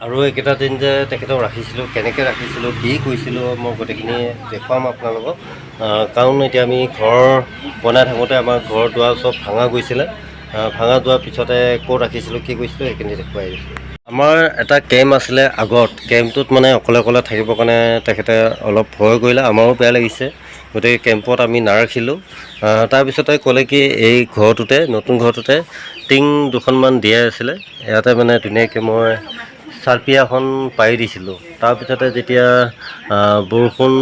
আৰু এইকেইটা দিন যে তেখেতক ৰাখিছিলোঁ, কেনেকৈ ৰাখিছিলোঁ, কি কৰিছিলোঁ, মই গোটেইখিনি দেখুৱাম আপোনালোকক। কাৰণ এতিয়া আমি ঘৰ বনাই থাকোঁতে আমাৰ ঘৰ দুৱাৰ চব ভাঙা গৈছিলে। ভাঙা যোৱাৰ পিছতে ক'ত ৰাখিছিলোঁ, কি কৰিছিলোঁ, সেইখিনি দেখুৱাই দিছোঁ। আমাৰ এটা কেম্প আছিলে আগত, কেম্পটোত মানে অকলে অকলে থাকিবৰ কাৰণে তেখেতে অলপ ভয় কৰিলে, আমাৰো বেয়া লাগিছে। গতিকে কেম্পত আমি নাৰাখিলোঁ। তাৰপিছতে ক'লে কি এই ঘৰটোতে, নতুন ঘৰটোতে টিং দুখনমান দিয়াই আছিলে, ইয়াতে মানে ধুনীয়াকৈ মই চালপীয়াখন পাৰি দিছিলোঁ। তাৰপিছতে যেতিয়া বৰষুণ,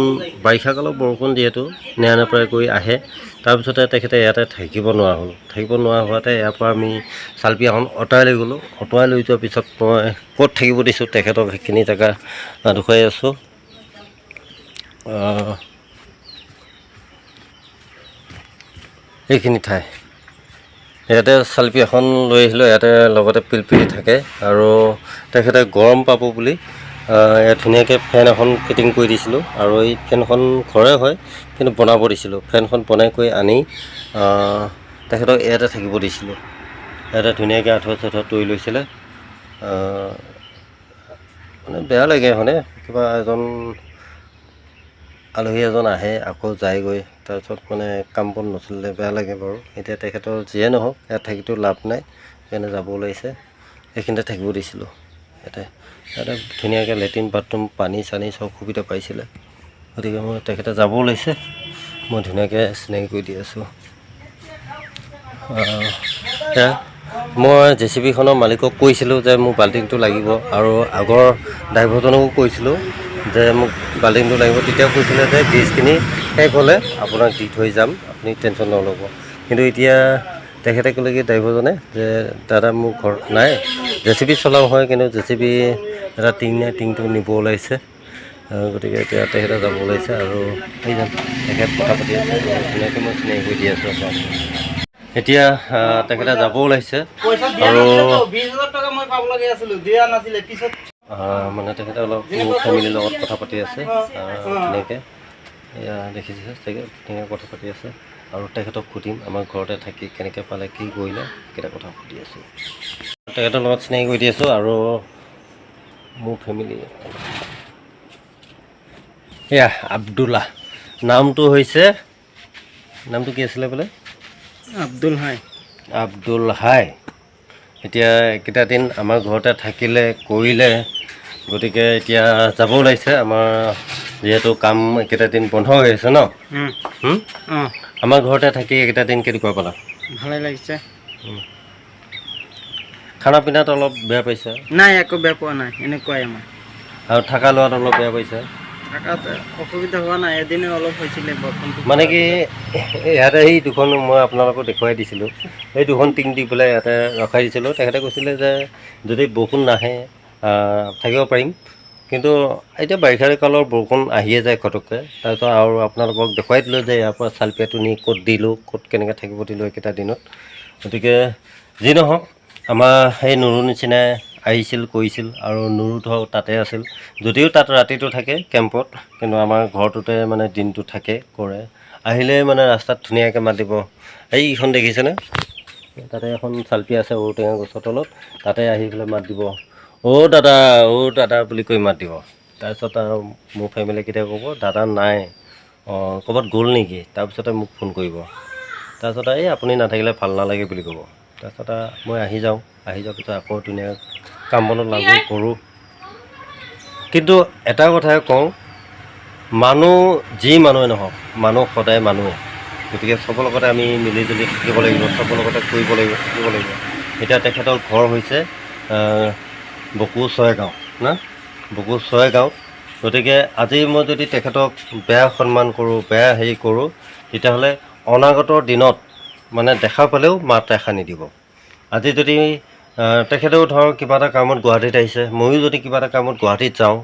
বাৰিষা কালত বৰষুণ যিহেতু নেৰানেপেৰা কৰি আহে, তাৰপিছতে তেখেতে ইয়াতে থাকিব নোৱাৰা হ'ল। থাকিব নোৱাৰা হোৱাতে ইয়াৰ পৰা আমি চালপীয়াখন আঁতৰাই লৈ গ'লোঁ। আঁতৰাই লৈ যোৱাৰ পিছত মই ক'ত থাকিব দিছোঁ তেখেতক সেইখিনি জেগা দেখুৱাই আছোঁ। এইখিনি ঠাই ইয়াতে চালপীয়াখন লৈ আহিলোঁ, ইয়াতে লগতে পিলপিলি থাকে আৰু তেখেতে গৰম পাব বুলি ইয়াত ধুনীয়াকৈ ফেন এখন ফিটিং কৰি দিছিলোঁ। আৰু এই ফেনখন ঘৰে হয় কিন্তু বনাব দিছিলোঁ। ফেনখন বনাই কৰি আনি তেখেতক ইয়াতে থাকিব দিছিলোঁ। ইয়াতে ধুনীয়াকৈ আঁঠুৱা চাঠুৱা তৰি লৈছিলে। মানে বেয়া লাগে হয়নে, কিবা এজন আলহী এজন আহে আকৌ যায়গৈ, তাৰপিছত মানে কাম বন নচলিলে বেয়া লাগে বাৰু। এতিয়া তেখেতৰ যিয়ে নহওক ইয়াত থাকিতো লাভ নাই, সেইকাৰণে যাব ওলাইছে। সেইখিনিতে থাকিব দিছিলোঁ। ইয়াতে ধুনীয়াকৈ লেট্ৰিন বাথৰুম পানী চানী চব সুবিধা পাইছিলে। গতিকে মই তেখেতে যাব ওলাইছে, মই ধুনীয়াকৈ চিনাকি কৰি দি আছোঁ। মই JCB-খনৰ মালিকক কৈছিলোঁ যে মোক বাল্টিংটো লাগিব, আৰু আগৰ ড্ৰাইভাৰজনকো কৈছিলোঁ যে মোক বাল্টিংটো লাগিব। তেতিয়া কৈছিলে যে গ্ৰীজখিনি শেষ হ'লে আপোনাক দি থৈ যাম, আপুনি টেনশ্যন নল'ব। কিন্তু এতিয়া তেখেতে ক'লে কি ড্ৰাইভাৰজনে যে দাদা মোৰ ঘৰত নাই, JCB চলাওঁ হয় কিন্তু JCB এটা টিং নাই, টিংটো নিব ওলাইছে। গতিকে এতিয়া তেখেতে যাব ওলাইছে আৰু সেইজন তেখেত কথা পাতি আছে। ধুনীয়াকৈ মই চিনাকি কৰি দি আছোঁ আপোনাক। এতিয়া তেখেতে যাব ওলাইছে আৰু মানে তেখেতে অলপ মোৰ ফেমিলিৰ লগত কথা পাতি আছে ধুনীয়াকৈ। এয়া দেখিছে চাগে, ধুনীয়াকৈ কথা পাতি আছে। আৰু তেখেতক সুধিম আমাৰ ঘৰতে থাকি কেনেকৈ পালে, কি কৰিলে, কেইটা কথা সুধি আছোঁ। তেখেতৰ লগত চিনাকি কৰি দি আছোঁ আৰু মোৰ ফেমিলি। এয়া আব্দুল্লাহ নামটো হৈছে, নামটো কি আছিলে বোলে? আব্দুল হাই। আব্দুল হাই। এতিয়া এইকেইটা দিন আমাৰ ঘৰতে থাকিলে, কৰিলে। গতিকে এতিয়া যাব ওলাইছে। আমাৰ যিহেতু কাম এইকেইটা দিন বন্ধ হৈ আছে ন। আমাৰ ঘৰতে থাকি এইকেইটা দিন কেনেকুৱা পালা? ভালেই লাগিছে। খানা পিনাত অলপ বেয়া পাইছা? নাই, একো বেয়া পোৱা নাই, এনেকুৱাই আমাৰ। আৰু থাকা লোৱাত অলপ বেয়া পাইছা? থাকাত অসুবিধা হোৱা নাই, এদিনে অলপ হৈছিলে বৰষুণটো। মানে কি ইয়াতে সেই দুখন মই আপোনালোকক দেখুৱাই দিছিলোঁ, সেই দুখন টিং দি পেলাই ইয়াতে ৰখাই দিছিলোঁ। তেখেতে কৈছিলে যে যদি বৰষুণ নাহে থাকিব পাৰিম। কিন্তু এতিয়া বাৰিষা কালৰ বৰষুণ আহিয়ে যায় ঘটককৈ। তাৰপিছত আৰু আপোনালোকক দেখুৱাই দিলোঁ যে ইয়াৰ পৰা চালপীয়াটো নি ক'ত দিলোঁ, ক'ত কেনেকৈ থাকিব দিলোঁ এইকেইটা দিনত। গতিকে যি নহওক, আমাৰ সেই নুৰু নিচিনাই আহিছিল, কৰিছিল। আৰু নুৰু ধৰক তাতে আছিল, যদিও তাত ৰাতিটো থাকে কেম্পত, কিন্তু আমাৰ ঘৰটোতে মানে দিনটো থাকে, কৰে। আহিলে মানে ৰাস্তাত ধুনীয়াকৈ মাতিব। এইখন দেখিছেনে, তাতে এখন চালপীয়া আছে ঔটেঙা গছৰ তলত, তাতে আহি পেলাই মাত দিব, অ' দাদা, অ' দাদা বুলি কৈ মাত দিব। তাৰপিছত আৰু মোৰ ফেমিলি কেতিয়া ক'ব দাদা নাই, ক'ৰবাত গ'ল নেকি, তাৰপিছতে মোক ফোন কৰিব। তাৰপিছত এই আপুনি নাথাকিলে ভাল নালাগে বুলি ক'ব। তাৰপিছত মই আহি যাওঁ, আহি যোৱাৰ পিছত আকৌ ধুনীয়াকৈ কাম বনত লাগোঁ, কৰোঁ। কিন্তু এটা কথাই কওঁ, মানুহ যি মানুহে নহওক, মানুহ সদায় মানুহে। গতিকে চবৰ লগতে আমি মিলিজুলি থাকিব লাগিব, চবৰ লগতে কৰিব লাগিব, থাকিব লাগিব। এতিয়া তেখেতৰ ঘৰ হৈছে বকো ছয়গাঁও না, বকো ছয়গাঁৱত। গতিকে আজি মই যদি তেখেতক বেয়া সন্মান কৰোঁ, বেয়া হেৰি কৰোঁ, তেতিয়াহ'লে অনাগতৰ দিনত মানে দেখা পালেও মাত এষাৰ নিদিব। আজি যদি তেখেতেও ধৰক কিবা এটা কামত গুৱাহাটীত আহিছে, ময়ো যদি কিবা এটা কামত গুৱাহাটীত যাওঁ,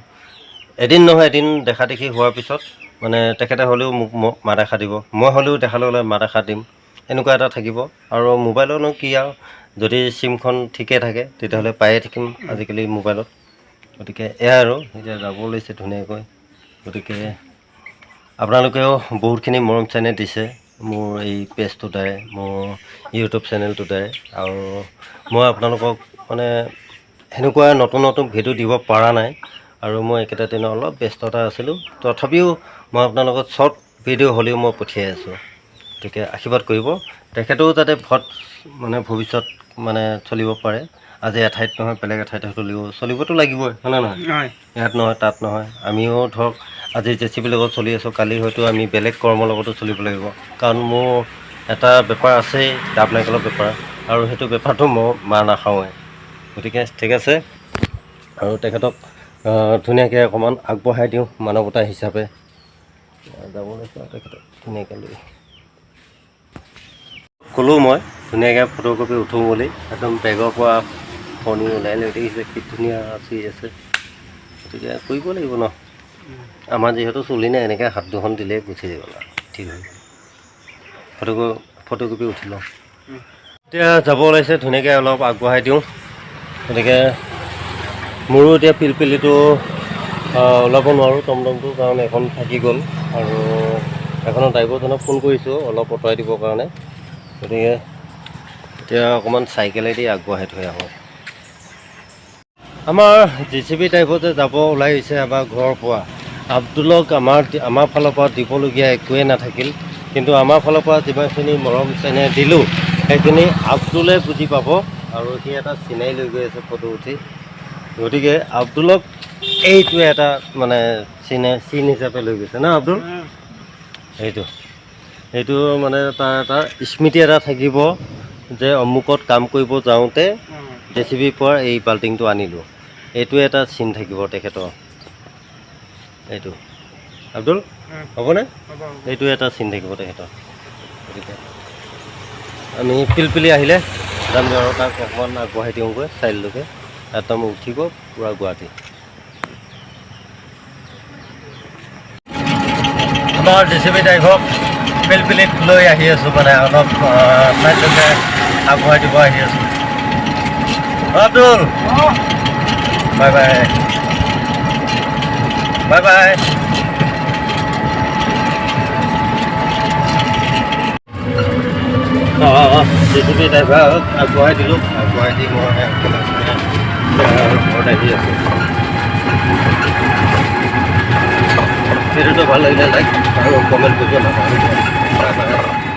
এদিন নহয় এদিন দেখা দেখি হোৱাৰ পিছত মানে তেখেতে হ'লেও মোক মাত এষাৰ দিব, মই হ'লেও তেখেতলৈ হ'লে মাত এষাৰ দিম। এনেকুৱা এটা থাকিব। আৰু মোবাইলৰনো কি আৰু, যদি চিমখন ঠিকে থাকে তেতিয়াহ'লে পায়ে থাকিম আজিকালি মোবাইলত। গতিকে এয়াই আৰু, এতিয়া যাব লৈছে ধুনীয়াকৈ। গতিকে আপোনালোকেও বহুতখিনি মৰম চেনেহ দিছে মোৰ এই পেজটোৰ দ্বাৰাই, মোৰ ইউটিউব চেনেলটোৰ দ্বাৰাই। আৰু মই আপোনালোকক মানে সেনেকুৱা নতুন নতুন ভিডিঅ' দিব পৰা নাই আৰু মই একেটা দিনত অলপ ব্যস্ততা আছিলোঁ। তথাপিও মই আপোনালোকক শ্বৰ্ট ভিডিঅ' হ'লেও মই পঠিয়াই আছোঁ। গতিকে আশীৰ্বাদ কৰিব, তেখেতেও যাতে ভৱিষ্যত চলিব পাৰে। আজি এঠাইত নহয় বেলেগ এঠাইত চলিবতো লাগিবই, হয়নে নহয়? ইয়াত নহয় তাত নহয়। আমিও ধৰক আজি JCB লগত চলি আছোঁ, কালি হয়তো আমি বেলেগ কৰ্মৰ লগতো চলিব লাগিব। কাৰণ মোৰ এটা বেপাৰ আছেই, ডাব নাৰিকলৰ বেপাৰ, আৰু সেইটো বেপাৰটো মই মাৰ নাখাওঁৱে। গতিকে ঠিক আছে, আৰু তেখেতক ধুনীয়াকৈ অকণমান আগবঢ়াই দিওঁ মানৱতা হিচাপে। যাব লৈছোঁ আৰু তেখেতক ধুনীয়াকৈ লৈ ক'লোঁ মই ধুনীয়াকৈ ফটোকপি উঠোঁ বুলি। একদম বেগৰ পৰা ফণি ওলাই লৈ দেখিছে কি ধুনীয়া চুই আছে। গতিকে কৰিব লাগিব ন, আমাৰ যিহেতু চলি নাই, এনেকৈ হাত দুখন দিলেই গুচি যাব আৰু ঠিক হৈ ফটোকপি উঠি লওঁ। এতিয়া যাব ওলাইছে, ধুনীয়াকৈ অলপ আগবঢ়াই দিওঁ। গতিকে মোৰো এতিয়া পিলপিলিটো ওলাব নোৱাৰোঁ টমটমটো, কাৰণ এখন থাকি গ'ল আৰু এখনৰ ড্ৰাইভাৰজনক ফোন কৰিছোঁ অলপ আঁতৰাই দিবৰ কাৰণে। গতিকে এতিয়া অকণমান চাইকেলেদি আগবঢ়াই থৈ আহোঁ। আমাৰ JCB ড্ৰাইভাৰ যে যাব ওলাই আহিছে আমাৰ ঘৰৰ পৰা, আব্দুলক আমাৰ ফালৰ পৰা দিবলগীয়া একোৱেই নাথাকিল, কিন্তু আমাৰ ফালৰ পৰা যিমানখিনি মৰম চেনেহ দিলোঁ সেইখিনি আব্দুলে বুজি পাব। আৰু সি এটা চিনাৰী লৈ গৈ আছে ফটো উঠি। গতিকে আব্দুলক এইটোৱে এটা চিন হিচাপে লৈ গৈছে ন আব্দুল। এইটো তাৰ এটা স্মৃতি এটা থাকিব যে অমুকত কাম কৰিব যাওঁতে JCBৰ পৰা এই বাল্টিংটো আনিলোঁ। এইটোৱে এটা চিন থাকিব তেখেতৰ। এইটো আব্দুল হ'বনে? এইটো এটা চিন থাকিব তেখেতৰ। গতিকে আমি পিলপিলি আহিলে যাম আৰু তাক অকণমান আগবঢ়াই দিওঁগৈ চাইডলৈকে। একদম উঠিব পূৰা গুৱাহাটী। আমাৰ JCB ড্ৰাইভাৰক পিলপিলিত লৈ আহি আছোঁ, অলপ চাইডলৈকে আগবঢ়াই দিব আহি আছোঁ। Abdul bye bye bye bye. JCB ড্ৰাইভাৰক আগবঢ়াই দিলোঁ, আগবঢ়াই দি মই ঘৰত আহি আছোঁ। ভিডিঅ'টো ভাল লাগিলে লাইক আৰু কমেণ্ট কৰিব নাপাহৰিব। Bye bye.